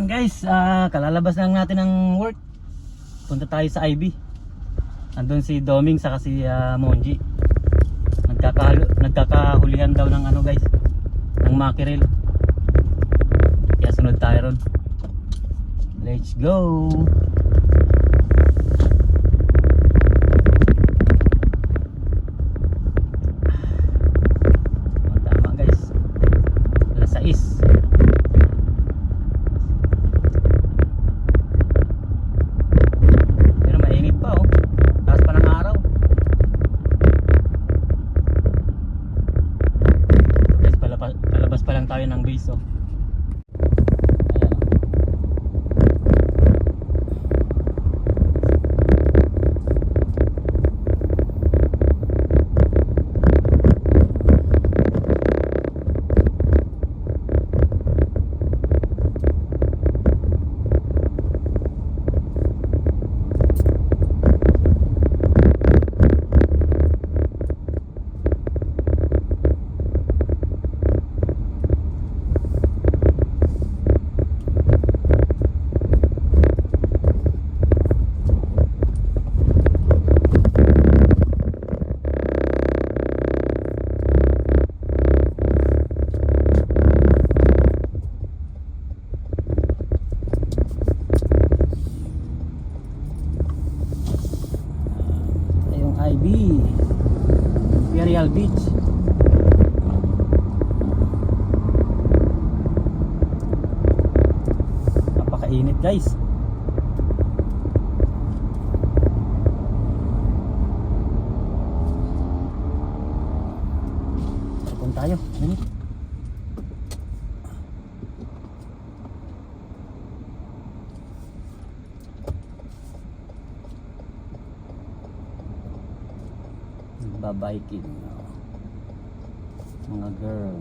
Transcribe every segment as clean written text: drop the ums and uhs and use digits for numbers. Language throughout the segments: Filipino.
Guys, kalalabas lang natin ng work. Punta tayo sa IB. Andun si Doming saka si Monji. Nagkakahulihan daw ng ano guys, ng mackerel. Kaya sunod tayo ron. Let's go. Tama guys, alas 6. Pero mainit pa oh, taas pa ng araw. Guys, palabas pa lang tayo ng base oh. IB Imperial Beach. Napakainit guys. Punta tayo. Babiking mga girl.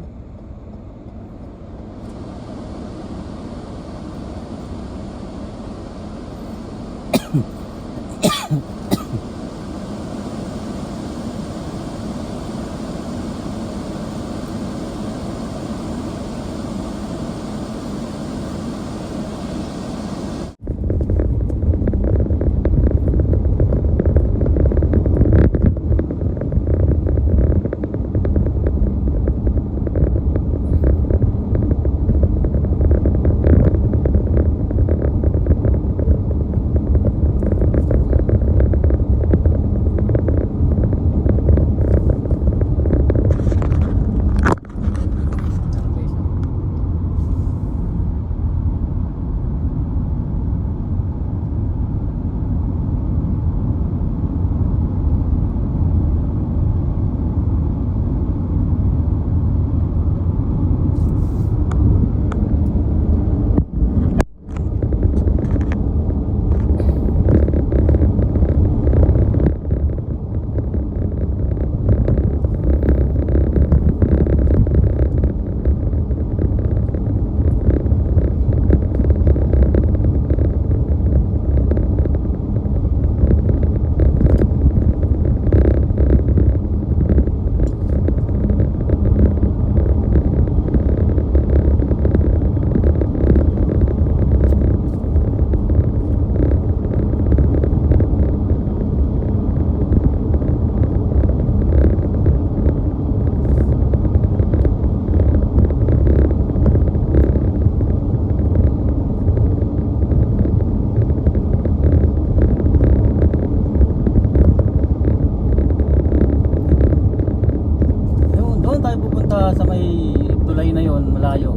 Sa may tulay na yon, malayo.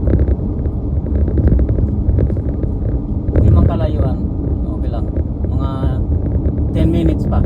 Hindi man kalayuan. Okay lang. Mga 10 minutes pa.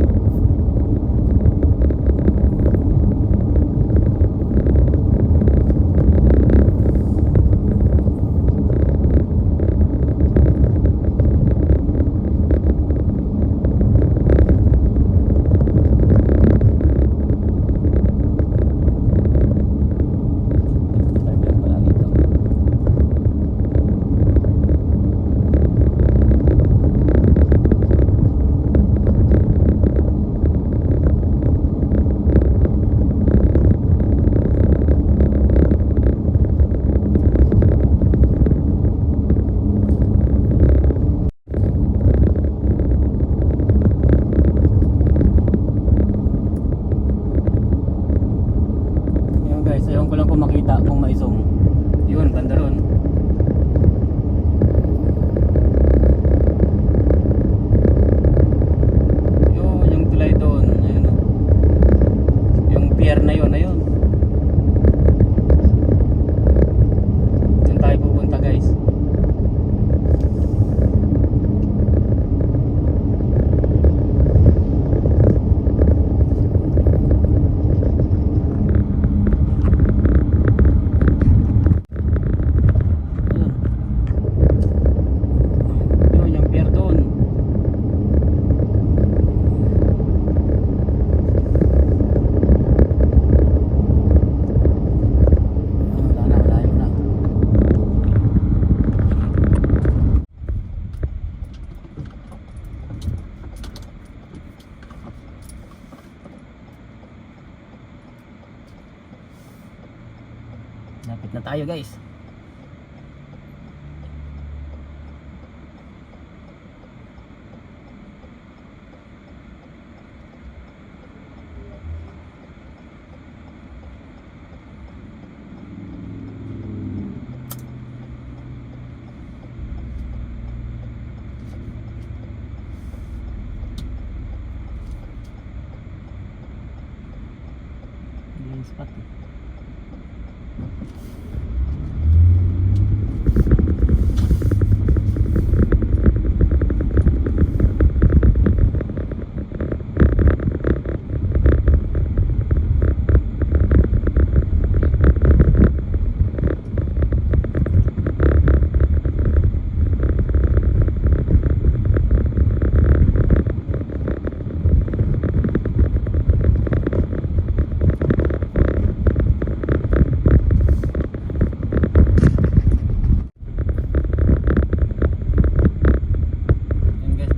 Lapit na tayo guys. Yung spot eh.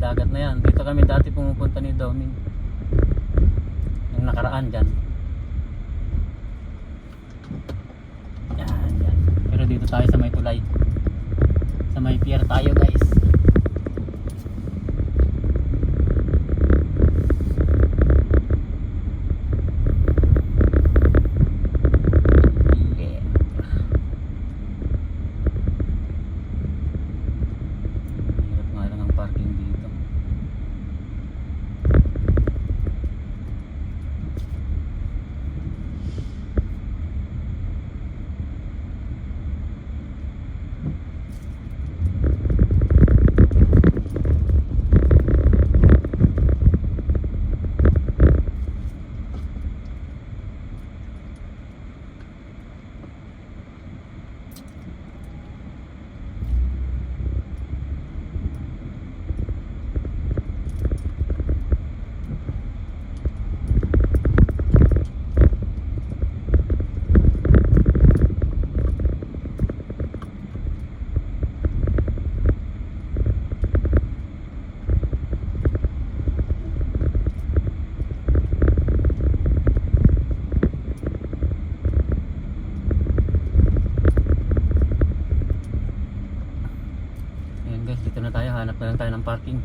Dagat na yan. Dito kami dati pumupunta ni Doming. Yung nakaraan dyan. Yan, yan. Pero dito tayo sa may tulay. Sa may pier tayo guys. Yeah. Hirap nga lang ang parking dito. Guys, dito na tayo, hanap na lang tayo ng parking.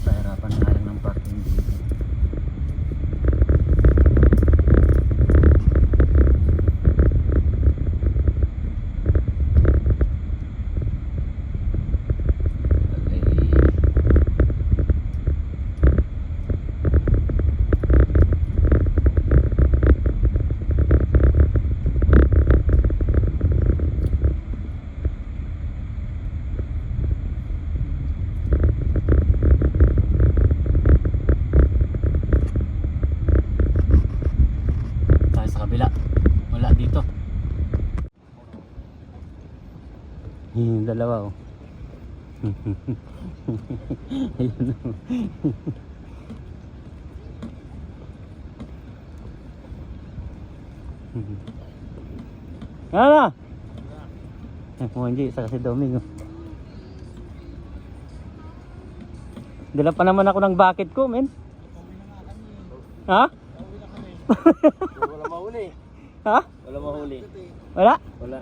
Nahirapan na lang ng parking dito. Wala dito. Yung dalawa oh. Ayun oh. Ano? Monji, sa kasi Doming oh. Dala pa naman ako ng bucket ko, men. Ha? Wala mahuli. Ha? Wala mahuli. Wala? Wala.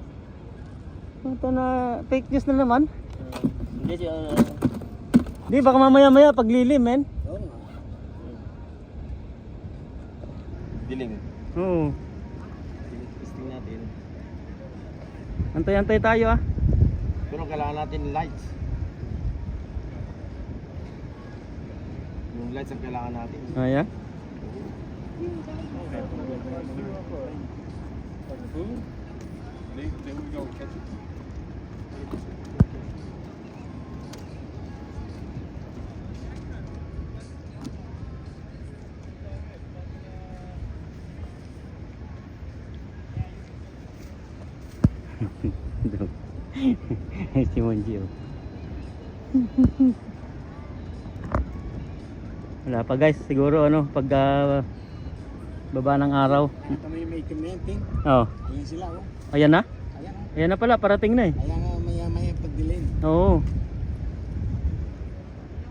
Ito na fake news na naman. Hindi siya. Di baka mamaya-maya paglilim, men. Oo nga. Dilim. Oo. Testing natin. Antay-antay tayo ah. Pero kailangan natin lights. Yung lights ang kailangan natin. Ayan. Si Monji oh. Wala pa guys, siguro ano pag baba ng araw. Kami may commenting. Oh. Ayan sila oh. Ayan na? Ayan oh. Ayan na pala, parating na eh. Ayan nga maya-maya pagdilim. Oo.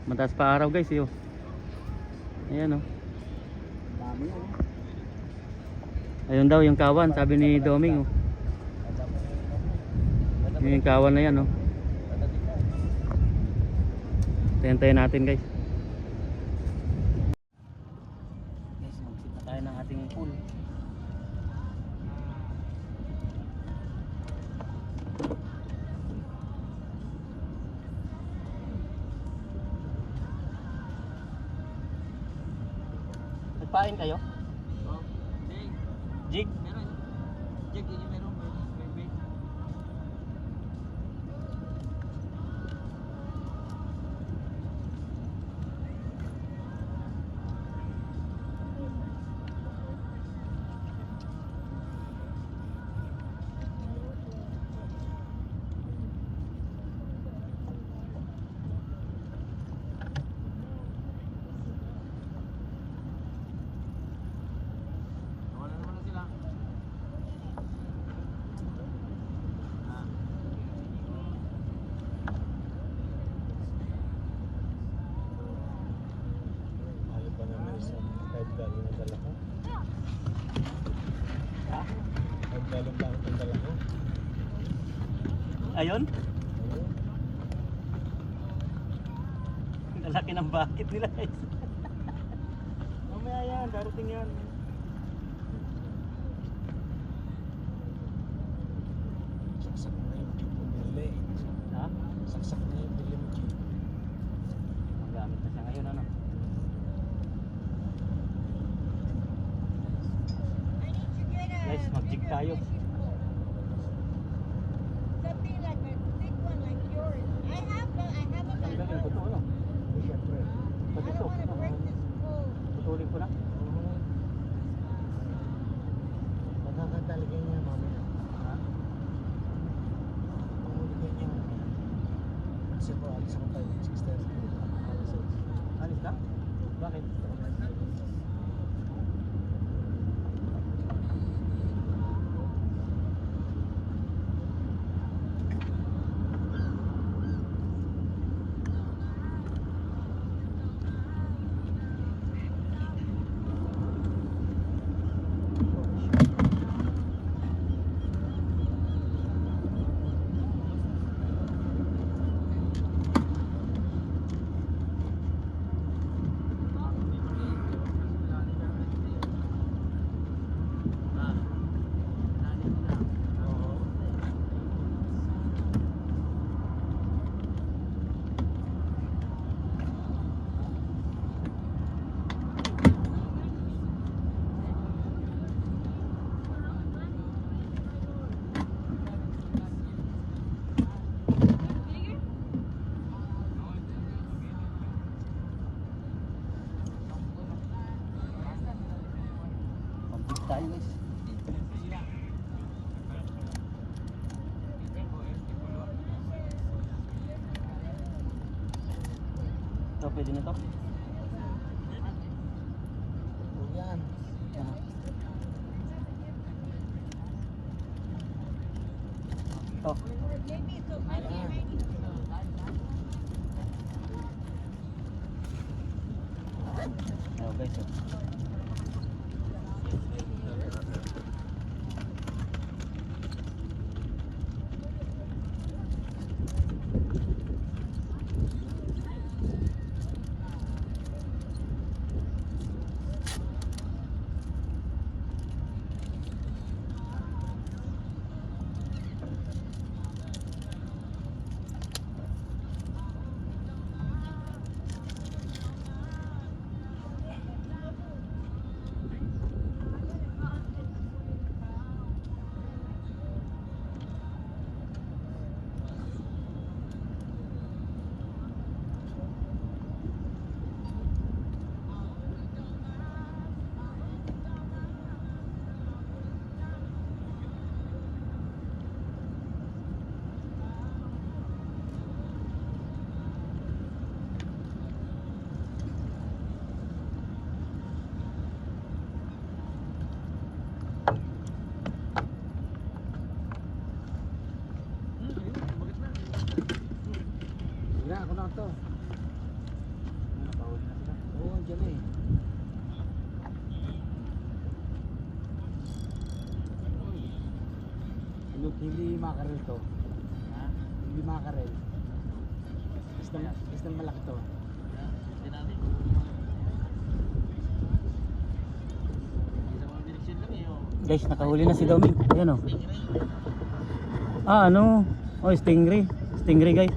Mataas pa araw guys, yo. Ayan oh. Dami yan. Ayun daw yung kawan, sabi ni Doming oh. Yun yung kawan na yan oh. Tayo natin guys. Guys, mag-sit na tayo ng ating pool. Nagpain kayo? Jig? Meron. Jig, yun yung meron. Wala naman na sila. Ayaw pa naman isa. Kahit galing ang dala ko. Ha? Kahit galing pa ang dala ko. Ayun? Ang laki ng bucket nila guys. Mamaya yan, darating yan. Saksak na yung jeep mo bili. Ha? Saksak na yung bili mo jeep. Magamit na siya ngayon ano. Guys, mag-jig tayo. Something like a thick one like yours. I have a Ang galing ko to ano. Siyempre. I Pati to. don't want to break this pole. Putulin ko na. Magkakatalaga niya mamaya. Ha? Panguligan niya. Kasi po, alis ako tayo. 6:30. Alis ka? Bakit? Mag-jig tayo guys. Ito, pwede na to. Yan. Ano? Ito. Maybe so much already. Ayan guys oh. Ako na ito. Nakahuli na sila. Oo, andyan na eh. hindi makarel to. Ha? Hindi makarel. Isang malaki to. Hindi natin. Hindi naman direksyon lang eh. Oh. Guys, nakahuli na si Doming. Ayan o. Ah, ano? Oh, stingray. Stingray guys.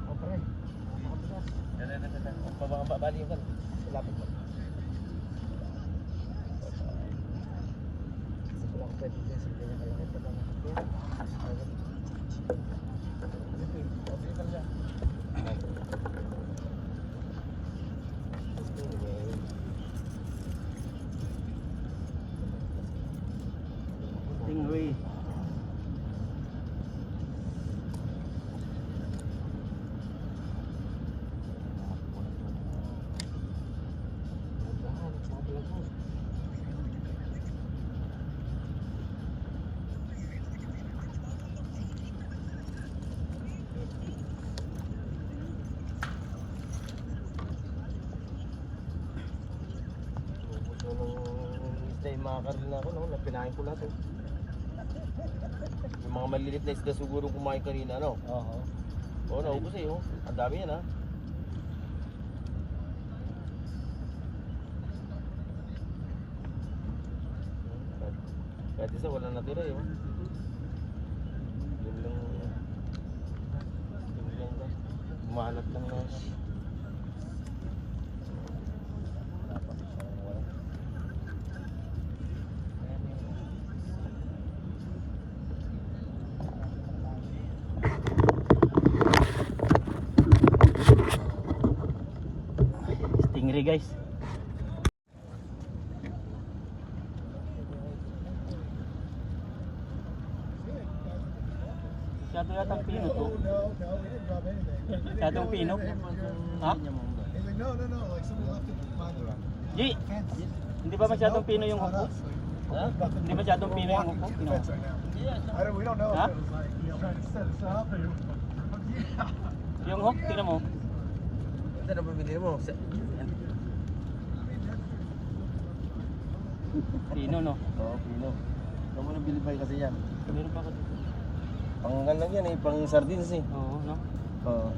O pre, makapitas. Pabali yung kan. Lapit mo. Kasi wala ko pwede din sa ganyan kalaki. Pag ang nakapit. Okay ka lang. Stingray. Yung mga karil na ako, no? Napinahin ko lahat. Yung mga malilit na isda siguro kumain kanina, no? Oo. Oo, naubos eh, oh. Ang dami yan, ha? Kahit isa, wala natira, eh, oh. Yun lang. Umanat lang na. Stingray guys. Masyado yata ang pino to. Masyadong pino. Ha? He's like, no, like somebody left it behind the G! Hindi ba masyadong pino yung hukbo? Ha? Hindi masyadong pino yung hukbo? Pino. We don't know Huh? if it was like, trying to set us up or... Yung hook, tingnan mo. Ito na pabili mo. Pino no. Oo, pino. Ito mo nang bilibay kasi yan. Meron pa ako dito. Pang lang yan eh, pang sardines eh. Oo, no? Oo.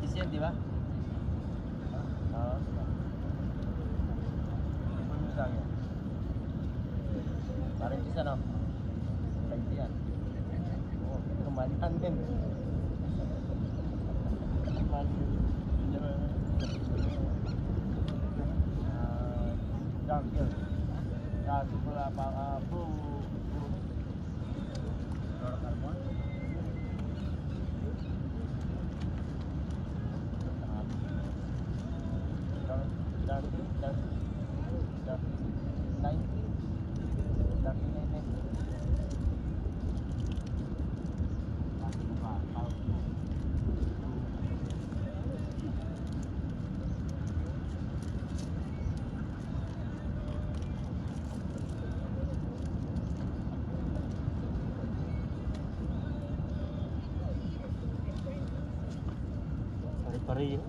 Is yan, di ba? Oo. Ano mo sa akin? Parang isa no? Kahit yan. Oo, ito malitan din. Malitan. Jungle. Kasi wala pa Pare-pareho.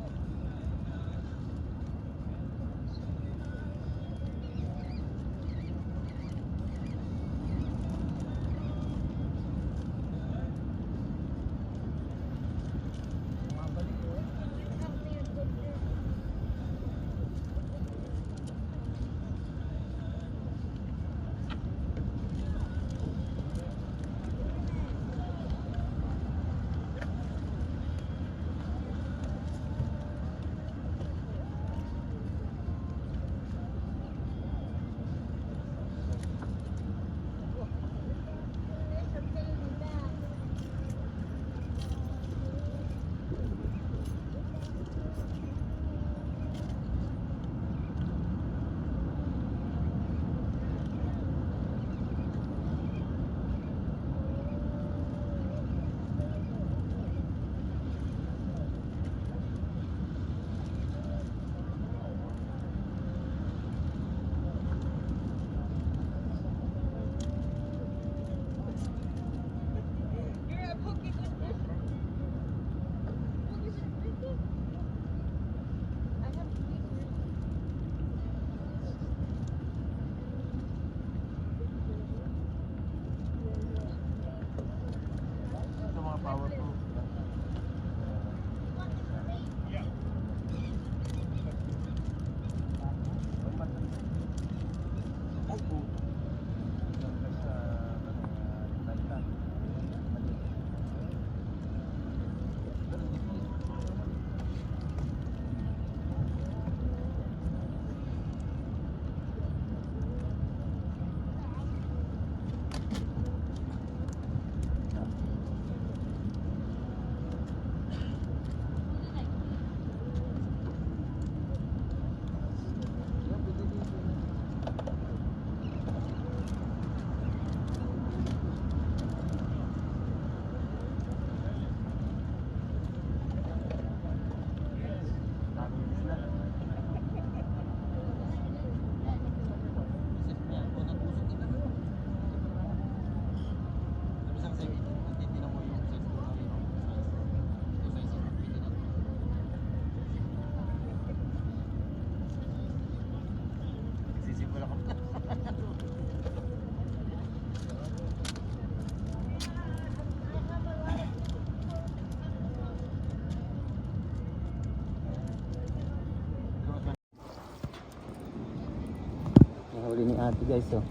ate guys, oh.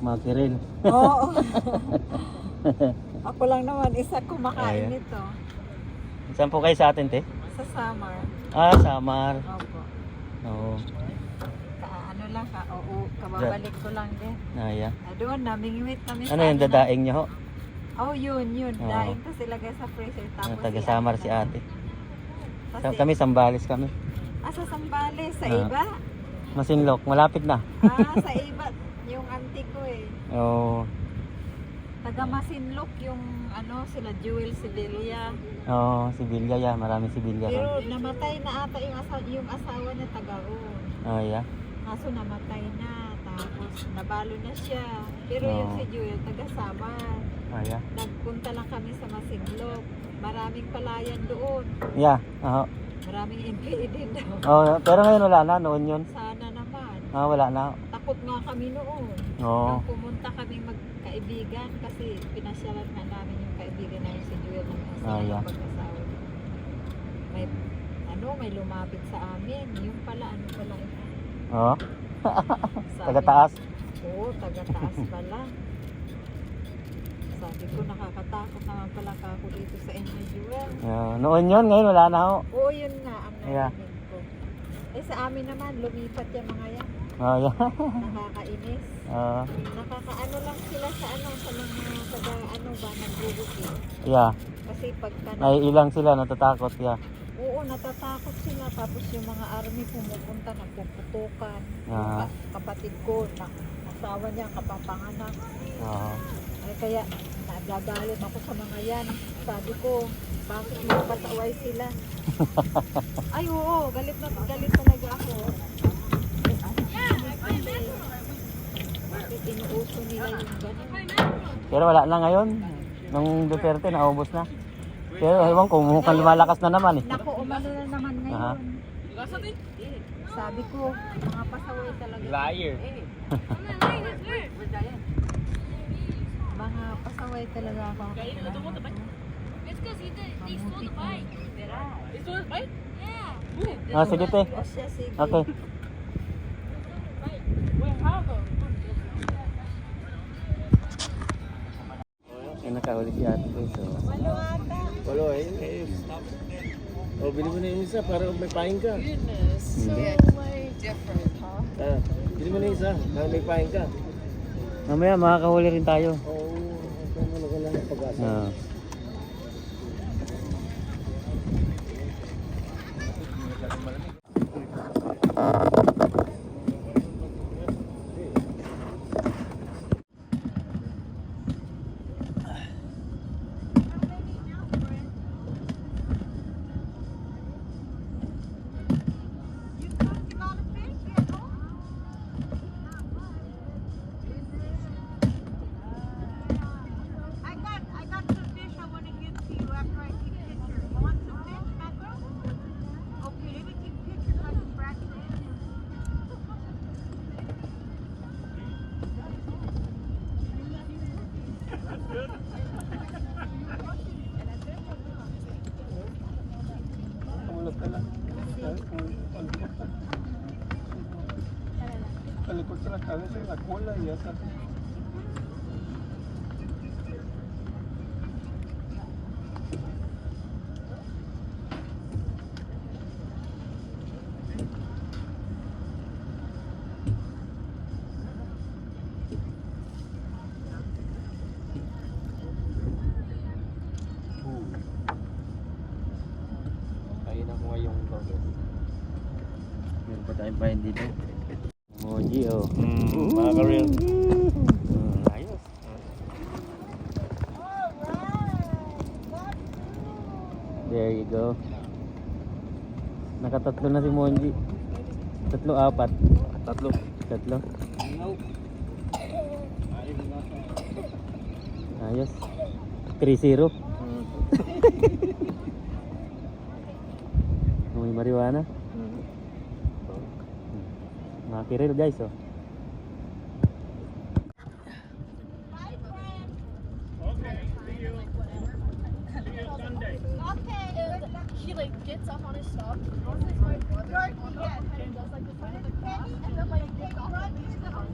Mackerel. Oo. Ako lang naman, isa kumakain Ayan. nito. Saan po kayo sa atin, te? Sa summer. Ah, Samar. Opo. Oo. Ano lang ka, oo, kababalik ko lang din. Naya. Doon, namingwit kami Ano yung dadaing niyo ho? Oh, yun. Oo. Daing to sila guys sa freezer. Tapos Taga Samar si ate. Kasi, Kami Sambales kami. sa Sambales, sa Ah. iba. Masinlok, malapit na. Sa iba, yung auntie ko eh. Oo. Taga Masinloc yung sila Jewel Sevilla. Oo, Sibilya ya, maraming Sibilya Pero ron. namatay na ata yung asawa niya taga roon. Oh, yeah. Kaso namatay na. Tapos nabalo na siya. Pero yung Oo. si Jewel taga Samar. Oh, yeah. Nagpunta lang kami sa Masinloc. Maraming palayan doon. Yeah, oo. Maraming NPA din daw. Oh, pero ngayon wala na, noon yun. Sana naman. Ah, wala na. Takot nga kami noon. Oo. Nung pumunta kami magkaibigan kasi pinasyalan nga namin yung kaibigan namin si Jewel ng Yeah. pag-asawa. May lumapit sa amin. Yung pala, ito? Oo. Sabi- Taga-taas. Oo, taga-taas pala. Sabi ko, nakakatakot naman pala ka ako dito sa inyo, Jewel. Noon yun, ngayon wala na ho. Oo, yun nga ang Yeah. narinig ko. Sa amin naman, lumipat yung mga yan. Oh, yeah. Nakakainis. Oo. Nakakaano lang sila sa mga taga nagbubukid. Yeah. Kasi pagka Naiilang sila, natatakot, yeah. oo, natatakot sila. Tapos yung mga army pumupunta, nagpuputukan. Ah. Kapatid ko, asawa niya, kapapanganak. Oo. Ay, kaya nagagalit ako sa mga yan. Sabi ko, bakit magpataway sila? Ay, oo, galit talaga ako. Bakit inuuso nila yung gano'n? Pero wala na ngayon. Nung Duterte, naubos na. Pero ewan ko, mukhang lumalakas na naman eh. Naku, umano na naman Aha. ngayon. Sabi ko, mga pasaway talaga. Liar. Mga pasaway talaga ako. It's because they stole the bike. They stole his bike? Yeah. Ah, sige te. O siya, sige. Okay. Wait, how though? Ay, nakahuli si ate ko. So, Walo eh. O, bili mo na yung isa para may paing ka. Goodness. So way different, huh? Bili mo na yung isa para may paing ka. mamaya makakahuli rin tayo. Oo, ano ka lang pag-asa. Ah. I got some fish I want to give to you after I take pictures. You want some fish, Macro? Okay, let me take pictures so I can practice. Kamulot ka lang. Kalikot sila kami siya, nagkulay yata. Ayun na ko ngayong logo. Meron pa tayong bayan dito. Emoji oh. Mga ka-real. Ayos. There you go. Nakatatlo na si Monji. Tatlo, apat. Tatlo. Tatlo. Ayos. 3-0. May marijuana. Makiril guys oh. Okay, good luck. he like gets up on his stuff, goes to my brother on the and does like the sign of the cross, and then like gets off and leaves the house.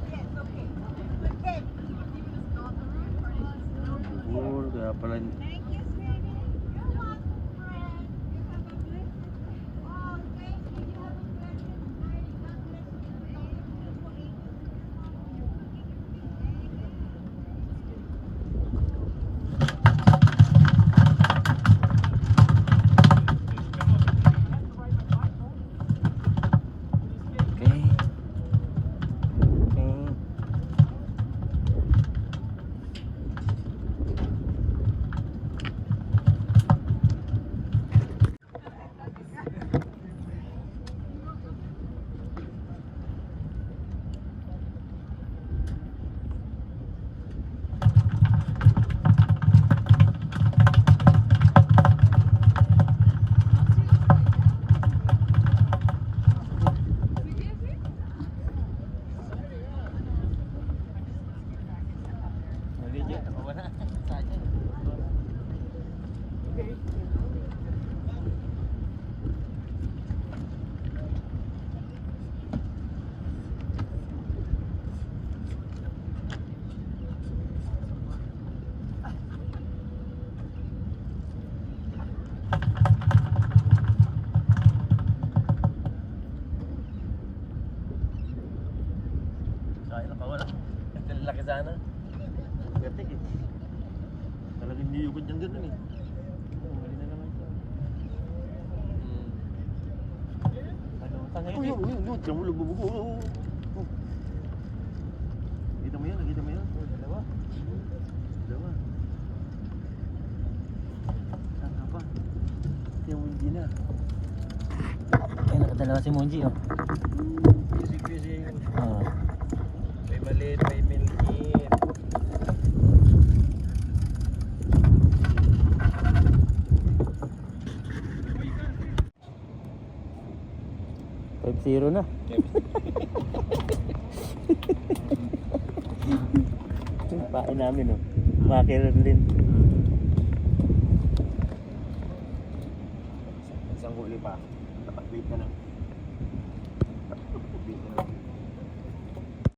Oo, kaya pala. Okay. Okay. Mali dyan, nakawala. Sayang. Sayang, nakawala. Ang laki sana. Gatik eh. Talagang niyukod yan ganun eh. Mali na naman siya. Ano, tanga yun eh. Yun. Tiyan mo lububugo. Nakita mo yan, nakita mo yan. Dalawa. Dalawa. Saan ka pa? Tiyan mo hindi na. Ay, nakadalawa si Monji, oh. Busy. Oo. May maliit, may maliit. Zero na. Pain namin, oh. Makir din. Isang huli pa. Dapat wait na lang. Wait na lang.